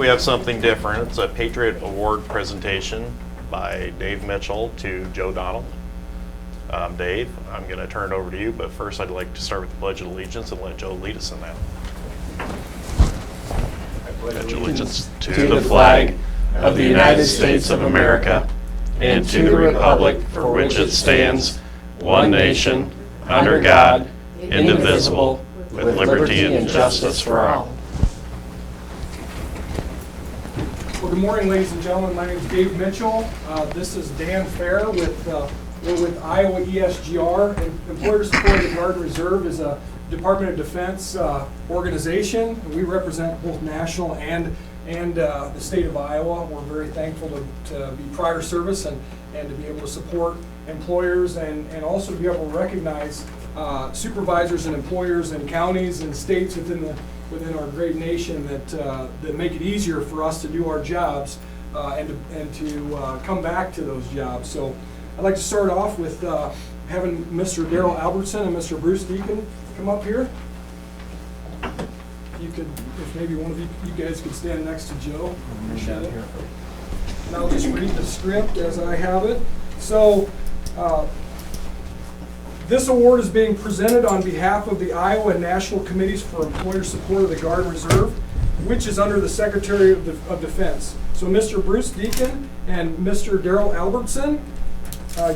we have something different. It's a Patriot Award presentation by Dave Mitchell to Joe Donald. Dave, I'm going to turn it over to you, but first I'd like to start with the Pledge of Allegiance and let Joe lead us in that. I pledge allegiance to the flag of the United States of America and to the republic for which it stands, one nation, under God, indivisible, with liberty and justice for all. Well, good morning, ladies and gentlemen. My name is Dave Mitchell. This is Dan Fair with we're with Iowa ESGR. And Employer Supported Guard Reserve is a Department of Defense organization. We represent both national and the state of Iowa. We're very thankful to be prior service and to be able to support employers and also to be able to recognize supervisors and employers and counties and states within our great nation that make it easier for us to do our jobs and to come back to those jobs. So I'd like to start off with having Mr. Daryl Albertson and Mr. Bruce Deacon come up here. If maybe one of you guys could stand next to Joe. Appreciate it. And I'll just read the script as I have it. So this award is being presented on behalf of the Iowa National Committees for Employer Support of the Guard and Reserve, which is under the Secretary of Defense. So Mr. Bruce Deacon and Mr. Daryl Albertson,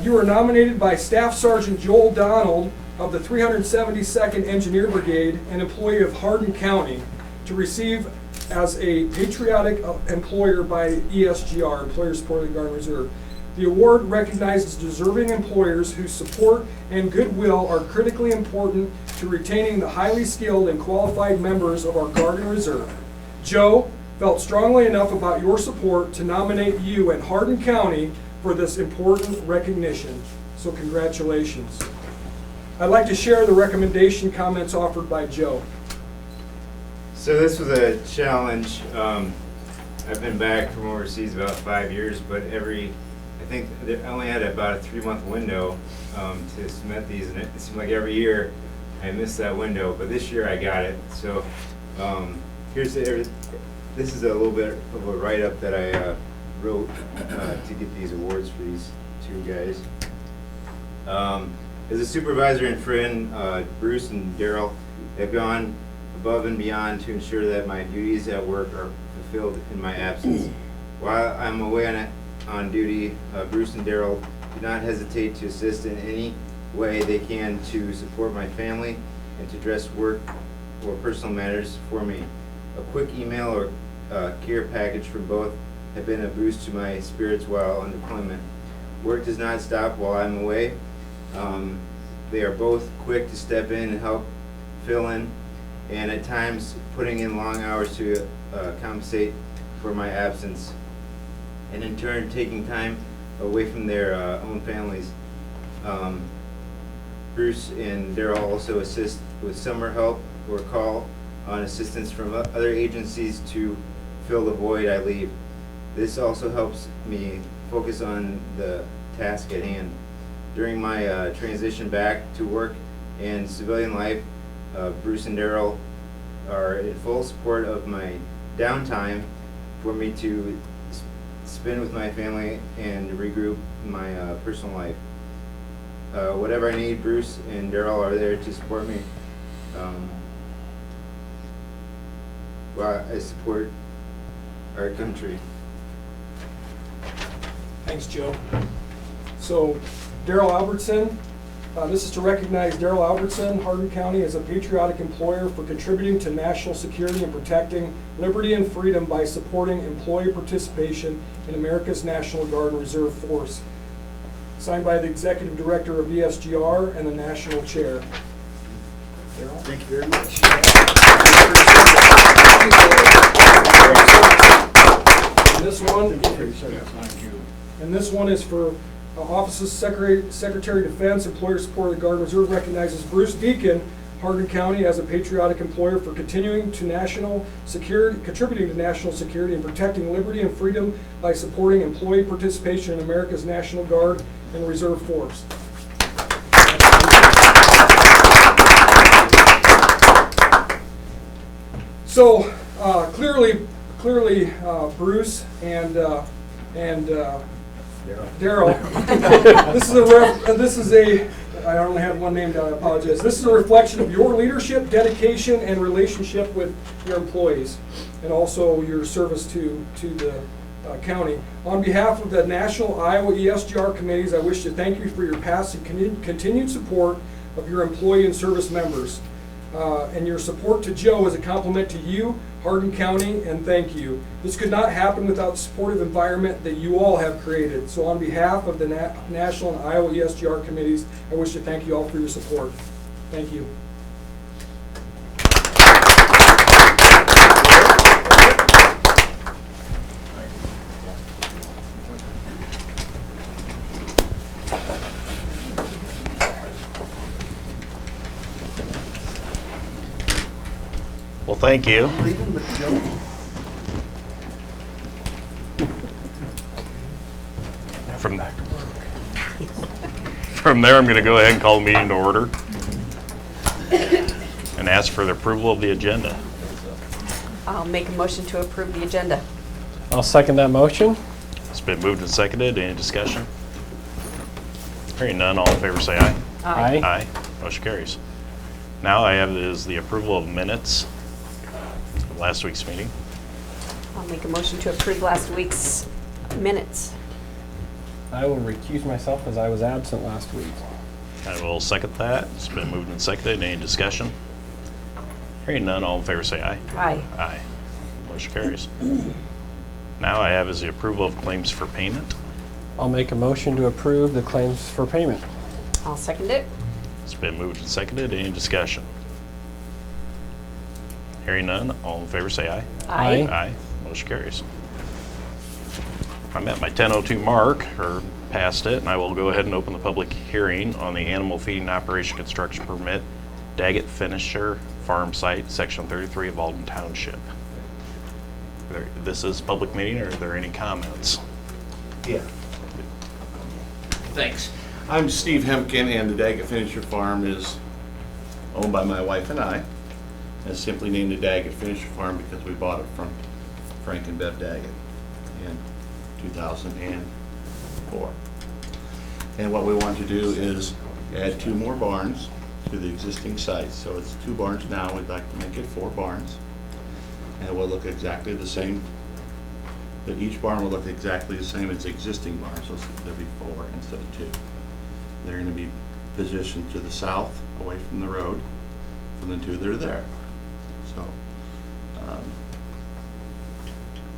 you are nominated by Staff Sergeant Joel Donald of the 372nd Engineer Brigade, an employee of Hardin County, to receive as a patriotic employer by ESGR, Employer Supported Guard and Reserve. The award recognizes deserving employers whose support and goodwill are critically important to retaining the highly skilled and qualified members of our Guard and Reserve. Joe felt strongly enough about your support to nominate you and Hardin County for this important recognition. So congratulations. I'd like to share the recommendation comments offered by Joe. So this was a challenge. I've been back from overseas about 5 years, but I think I only had about a 3-month window to submit these, and it seemed like every year I missed that window, but this year I got it. So this is a little bit of a write-up that I wrote to get these awards for these two guys. As a supervisor and friend, Bruce and Daryl have gone above and beyond to ensure that my duties at work are fulfilled in my absence. While I'm away on duty, Bruce and Daryl do not hesitate to assist in any way they can to support my family and to address work or personal matters for me. A quick email or care package from both have been a boost to my spirits while on deployment. Work does not stop while I'm away. They are both quick to step in and help fill in, and at times putting in long hours to compensate for my absence, and in turn taking time away from their own families. Bruce and Daryl also assist with summer help or call on assistance from other agencies to fill the void I leave. This also helps me focus on the task at hand. During my transition back to work and civilian life, Bruce and Daryl are in full support of my downtime for me to spend with my family and regroup in my personal life. Whatever I need, Bruce and Daryl are there to support me while I support our country. Thanks, Joe. So Daryl Albertson, this is to recognize Daryl Albertson, Hardin County, as a patriotic employer for contributing to national security and protecting liberty and freedom by supporting employee participation in America's National Guard and Reserve Force. Signed by the Executive Director of ESGR and the National Chair. Daryl? Thank you very much. And this one is for Office of Secretary of Defense, Employer Support of the Guard and Reserve recognizes Bruce Deacon, Hardin County, as a patriotic employer for contributing to national security and protecting liberty and freedom by supporting employee participation in America's National Guard and Reserve Force. So clearly clearly, Bruce and Daryl. I only have one name down, I apologize. This is a reflection of your leadership, dedication, and relationship with your employees, and also your service to the county. On behalf of the National Iowa ESGR committees, I wish to thank you for your past and continued support of your employee and service members. And your support to Joe is a compliment to you, Hardin County, and thank you. This could not happen without the supportive environment that you all have created. So on behalf of the National and Iowa ESGR committees, I wish to thank you all for your support. Thank you. Well, thank you. From there, I'm going to go ahead and call the meeting to order and ask for the approval of the agenda. I'll make a motion to approve the agenda. I'll second that motion. It's been moved and seconded. Any discussion? Hearing none, all in favor say aye. Aye. Aye. Motion carries. Now I have is the approval of minutes of last week's meeting. I'll make a motion to approve last week's minutes. I will recuse myself as I was absent last week. I will second that. It's been moved and seconded. Any discussion? Hearing none, all in favor say aye. Aye. Aye. Motion carries. Now I have is the approval of claims for payment. I'll make a motion to approve the claims for payment. I'll second it. It's been moved and seconded. Any discussion? Hearing none, all in favor say aye. Aye. Aye. Motion carries. I'm at my 10:02 mark, or past it, and I will go ahead and open the public hearing on the animal feeding operation construction permit, Daggett Finisher Farm Site, Section 33 of Alden Township. This is a public meeting, or are there any comments? Yeah. Thanks. I'm Steve Hemken, and the Daggett Finisher Farm is owned by my wife and I. It's simply named the Daggett Finisher Farm because we bought it from Frank and Bev Daggett in 2004. And what we want to do is add 2 more barns to the existing site. So it's 2 barns now. We'd like to make it 4 barns. And it will look exactly the same. But each barn will look exactly the same as the existing barn, so there'll be 4 instead of 2. They're going to be positioned to the south, away from the road, from the 2 that are there. So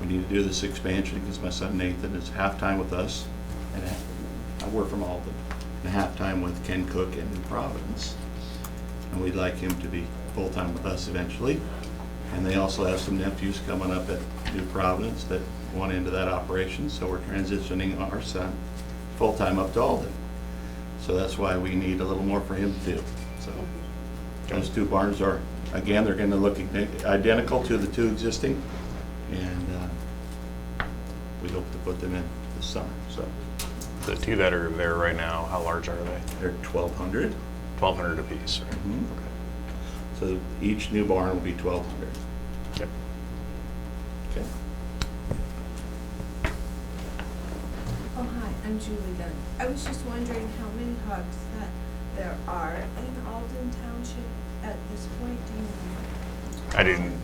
we need to do this expansion because my son Nathan is half-time with us, and I work from Alden, and half-time with Ken Cook in New Providence. And we'd like him to be full-time with us eventually. And they also have some nephews coming up at New Providence that want into that operation, so we're transitioning our son full-time up to Alden. So that's why we need a little more for him to do. So those 2 barns are, again, they're going to look identical to the 2 existing, and we hope to put them in this summer. So The 2 that are there right now, how large are they? they're 1,200. 1,200 apiece, right? Mhm. So each new barn will be 1,200. Yep. Okay. Oh, hi, I'm Julie Dunn. I was just wondering how many hogs that there are in Alden Township at this point, do you know? I didn't,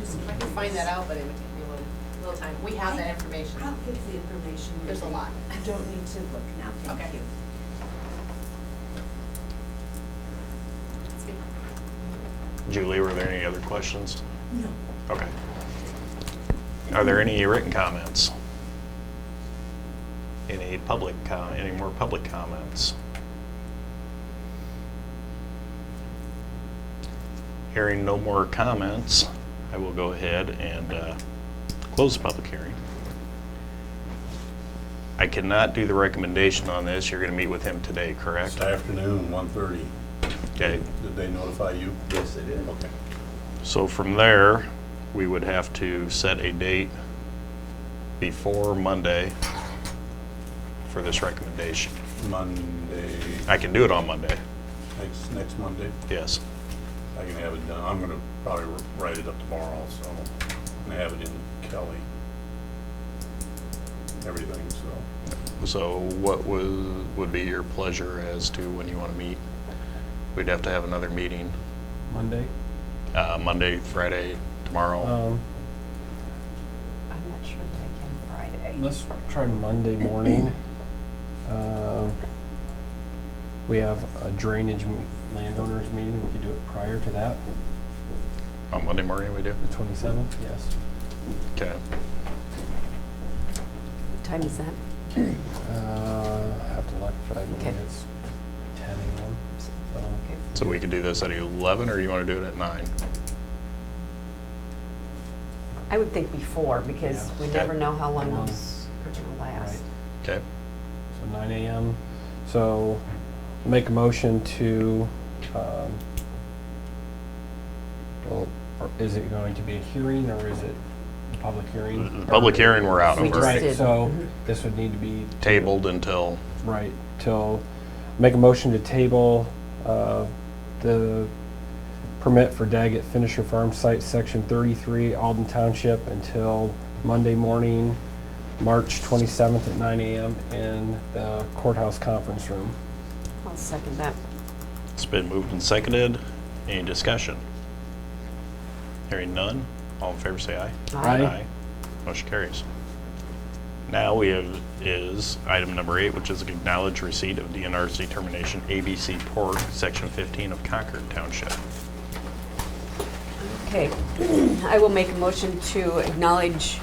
Just I can find that out, but it would take me a little time. We have that information. I'll give the information. There's a lot. I don't need to look now, thank Okay. you. Julie, were there any other questions? No. Okay. Are there any written comments? Any more public comments? Hearing no more comments, I will go ahead and close the public hearing. I cannot do the recommendation on this. You're going to meet with him today, correct? This afternoon, 1:30. Okay. Did they notify you? Yes, they did. Okay. So from there, we would have to set a date before Monday for this recommendation. Monday, I can do it on Monday, next Monday, yes. I can have it done. I'm gonna probably write it up tomorrow, so and have it in Kelly. Everything, so. So what would be your pleasure as to when you want to meet? We'd have to have another meeting, Monday. Monday, Friday, tomorrow. I'm not sure that I can Friday. Let's try Monday morning. We have a drainage landowners meeting. We could do it prior to that, On Monday morning we do? the 27th, yes. Okay. What time is that? I have to look, but I believe Okay. it's 10 a.m. So, Okay. So we could do this at 11, or you want to do it at 9? I would think before, because Yeah. we Okay. never know how long Long. those are gonna last. Right. Okay. So 9 a.m. So make a motion to, well, or is it going to be a hearing or is it a public hearing? The public hearing we're out We of, just right? did. Right, so Mhm. this would need to be Tabled until, right till, make a motion to table the permit for Daggett Finisher Farm Site, Section 33, Alden Township, until Monday morning, March 27th at 9 a.m. in the courthouse conference room. I'll second that. it's been moved and seconded. Any discussion? Hearing none, all in favor say aye. Aye. Motion carries. Now we have is item number 8, which is acknowledge receipt of DNR's determination ABC Port, Section 15 of Concord Township. Okay, I will make a motion to acknowledge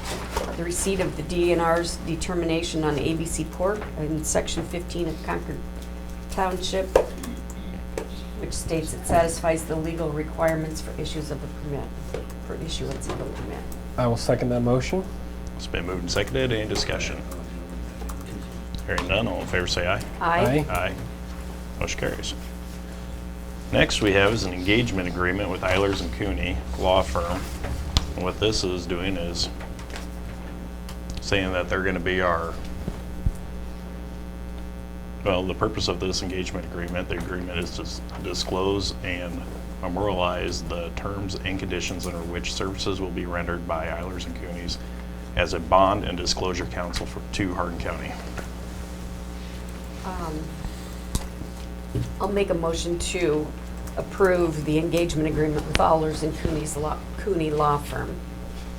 the receipt of the DNR's determination on ABC Port in Section 15 of Concord Township, which states it satisfies the legal requirements for issuance of a permit. I will second that motion. It's been moved and seconded. Any discussion? Hearing none, all in favor say aye. Aye. Aye. Motion carries. Next we have is an engagement agreement with AHLERS and COONEY law firm. And what this is doing is saying that they're going to be our, well, the purpose of this engagement agreement, the agreement is to disclose and memorialize the terms and conditions under which services will be rendered by AHLERS and COONEY's as a bond and disclosure counsel to Hardin County. I'll make a motion to approve the engagement agreement with AHLERS and COONEY Law Firm.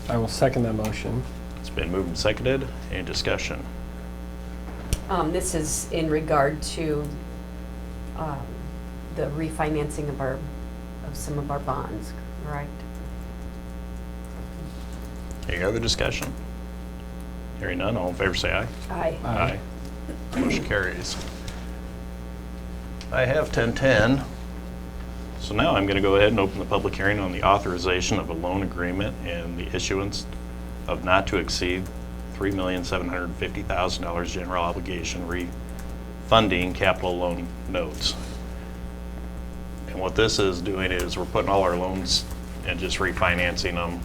I will second that motion. It's been moved and seconded. Any discussion? This is in regard to the refinancing of some of our bonds, correct? Any other discussion? Hearing none, all in favor say aye. Aye. Aye. Motion carries. I have 10:10. So now I'm going to go ahead and open the public hearing on the authorization of a loan agreement and the issuance of not to exceed $3,750,000 general obligation refunding capital loan notes. And what this is doing is we're putting all our loans and just refinancing them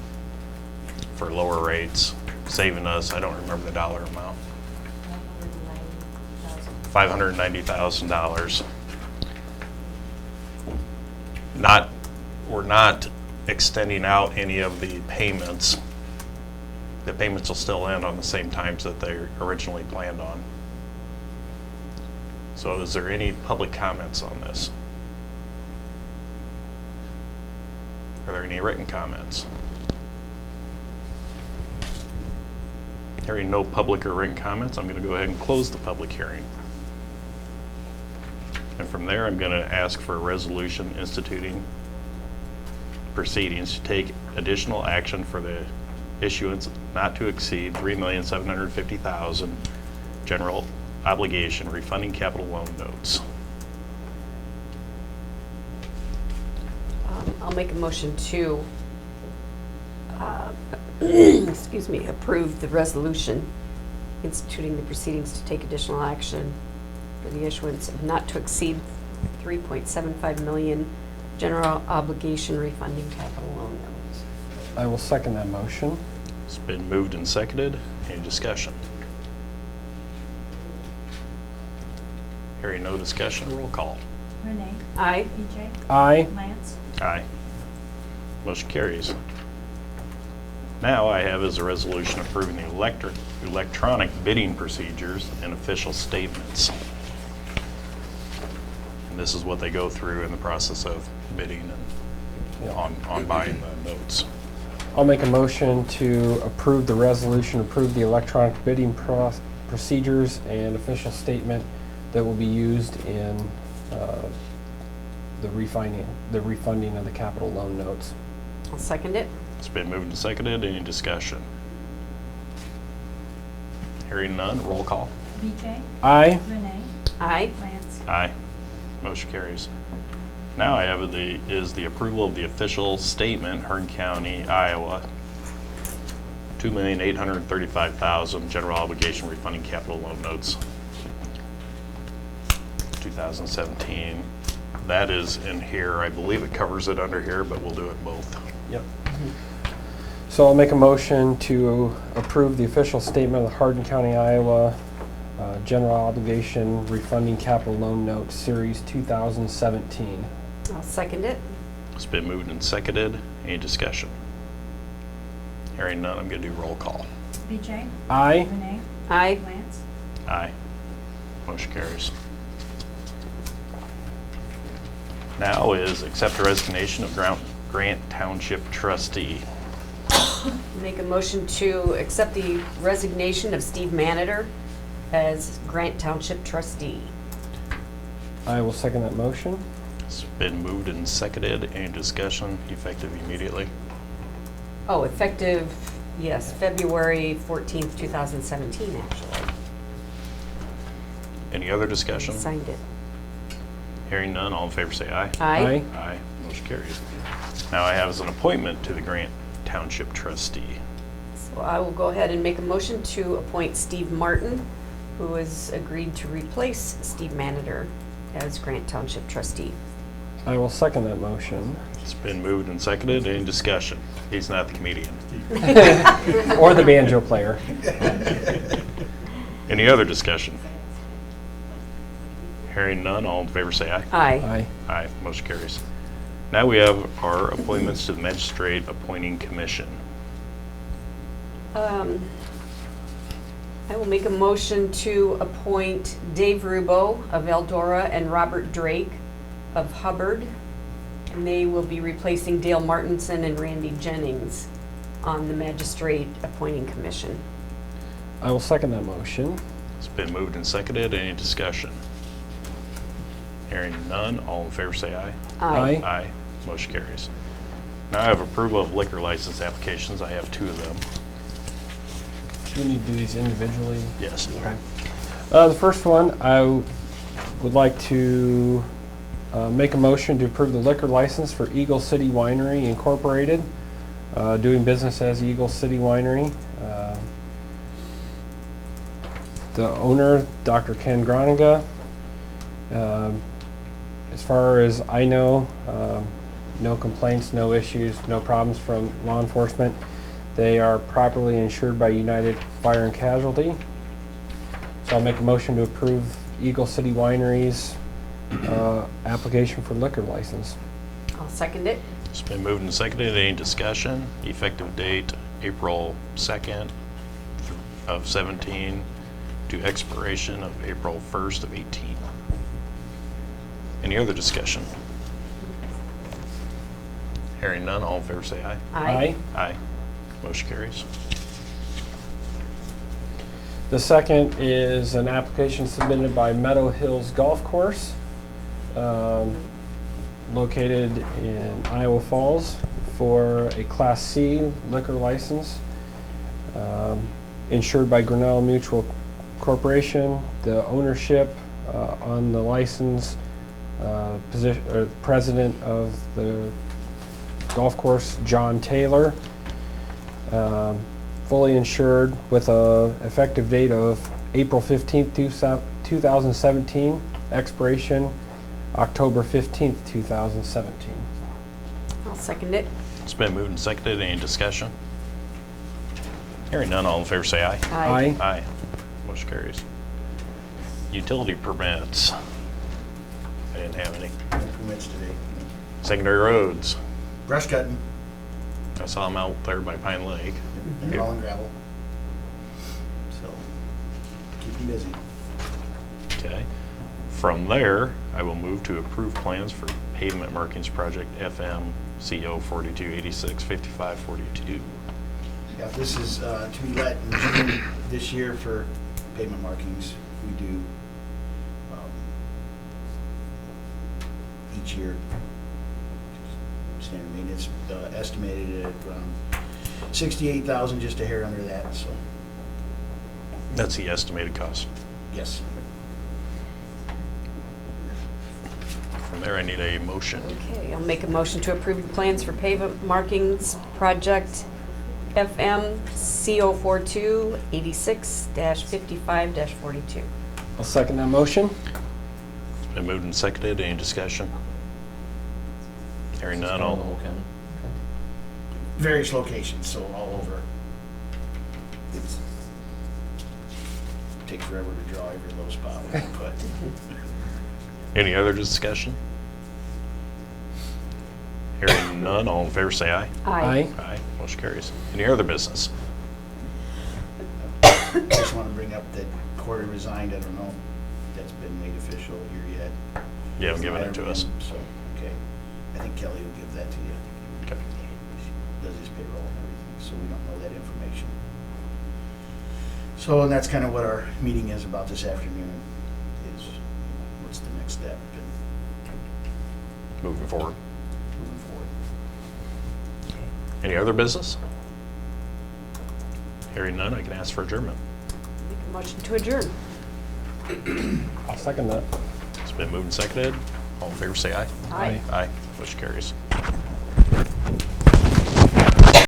for lower rates, saving us, I don't remember the dollar amount, $590,000. We're not extending out any of the payments. The payments will still end on the same times that they originally planned on. So is there any public comments on this? Are there any written comments? Hearing no public or written comments, I'm going to go ahead and close the public hearing. And from there, I'm going to ask for a resolution instituting proceedings to take additional action for the issuance not to exceed $3,750,000 general obligation refunding capital loan notes. I'll make a motion to, excuse me, approve the resolution instituting the proceedings to take additional action for the issuance of not to exceed $3.75 million general obligation refunding capital loan notes. I will second that motion. It's been moved and seconded. Any discussion? Hearing no discussion, roll call. Renee? Aye. BJ? Aye. Lance? Aye. Motion carries. Now I have is a resolution approving the electronic bidding procedures and official statements. And this is what they go through in the process of bidding and on buying the notes. I'll make a motion to approve the resolution, approve the electronic bidding procedures and official statement that will be used in the refunding of the capital loan notes. I'll second it. It's been moved and seconded. Any discussion? Hearing none, roll call. BJ? Aye. Renee? Aye. Lance? Aye. Motion carries. Now I have is the approval of the official statement, Hardin County, Iowa, $2,835,000 general obligation refunding capital loan notes, 2017. That is in here. I believe it covers it under here, but we'll do it both. Yep. So I'll make a motion to approve the official statement of the Hardin County, Iowa general obligation refunding capital loan note series 2017. I'll second it. It's been moved and seconded. Any discussion? Hearing none, I'm going to do roll call. BJ? Aye. Renee? Aye. Lance? Aye. Motion carries. Now is accept the resignation of Grant Township Trustee. Make a motion to accept the resignation of Steve Manater as Grant Township trustee. I will second that motion. It's been moved and seconded. Any discussion? Effective immediately. Oh, effective, yes, February 14th, 2017, actually. Any other discussion? Signed it. Hearing none, all in favor say aye. Aye. Aye. Motion carries. Now I have as an appointment to the Grant Township Trustee. So I will go ahead and make a motion to appoint Steve Martin, who has agreed to replace Steve Manater as Grant Township trustee. I will second that motion. It's been moved and seconded. Any discussion? He's not the comedian. Or the banjo player. Any other discussion? Hearing none, all in favor say aye. Aye. Aye. Aye. Motion carries. Now we have our appointments to the Magistrate Appointing Commission. I will make a motion to appoint Dave Rubo of Eldora and Robert Drake of Hubbard. And they will be replacing Dale Martinson and Randy Jennings on the Magistrate Appointing Commission. I will second that motion. It's been moved and seconded. Any discussion? Hearing none, all in favor say aye. Aye. Aye. Motion carries. Now I have approval of liquor license applications. I have 2 of them. Do we need to do these individually? Yes. Okay. The first one, I would like to make a motion to approve the liquor license for Eagle City Winery Incorporated, doing business as Eagle City Winery. The owner, Dr. Ken Groninga. As far as I know, no complaints, no issues, no problems from law enforcement. They are properly insured by United Fire and Casualty. So I'll make a motion to approve Eagle City Winery's application for liquor license. I'll second it. It's been moved and seconded. Any discussion? Effective date, April 2nd of 17 to expiration of April 1st of 18. Any other discussion? Hearing none, all in favor say aye. Aye. Aye. Motion carries. The second is an application submitted by Meadow Hills Golf Course, located in Iowa Falls, for a Class C liquor license, insured by Grinnell Mutual Corporation. The ownership on the license, president of the golf course, John Taylor. Fully insured with a effective date of April 15th, 2017, expiration October 15th, 2017. I'll second it. It's been moved and seconded. Any discussion? Hearing none, all in favor say aye. Aye. Aye. Motion carries. Utility permits. I didn't have any. No permits today. Secondary roads. Brush cutting. I saw them out there by Pine Lake. They're all in gravel. So, keep them busy. Okay. From there, I will move to approve plans for pavement markings project FM CO 4286 5542. Yeah, this is to be let in June this year for pavement markings. We do each year. Standard maintenance estimated at around 68,000, just a hair under that, so, That's the estimated cost. yes. From there, I need a motion. Okay, I'll make a motion to approve the plans for pavement markings project FM CO 4286-55-42. I'll second that motion. It's been moved and seconded. Any discussion? Hearing none, all. Various locations, so all over. It's takes forever to draw every little spot we can put. Any other discussion? Hearing none, all in favor say aye. Aye. Aye, motion carries. Any other business? Just want to bring up that Corey resigned. I don't know if that's been made official here yet. You haven't given it to us. So, okay. I think Kelly will give that to you. Okay. She does his payroll and everything, so we don't know that information. So, and that's kind of what our meeting is about this afternoon, is what's the next step and Moving forward. moving forward. Any other business? Hearing none, I can ask for adjournment. Make a motion to adjourn. I'll second that. It's been moved and seconded. All in favor say aye. Aye. Aye, motion carries.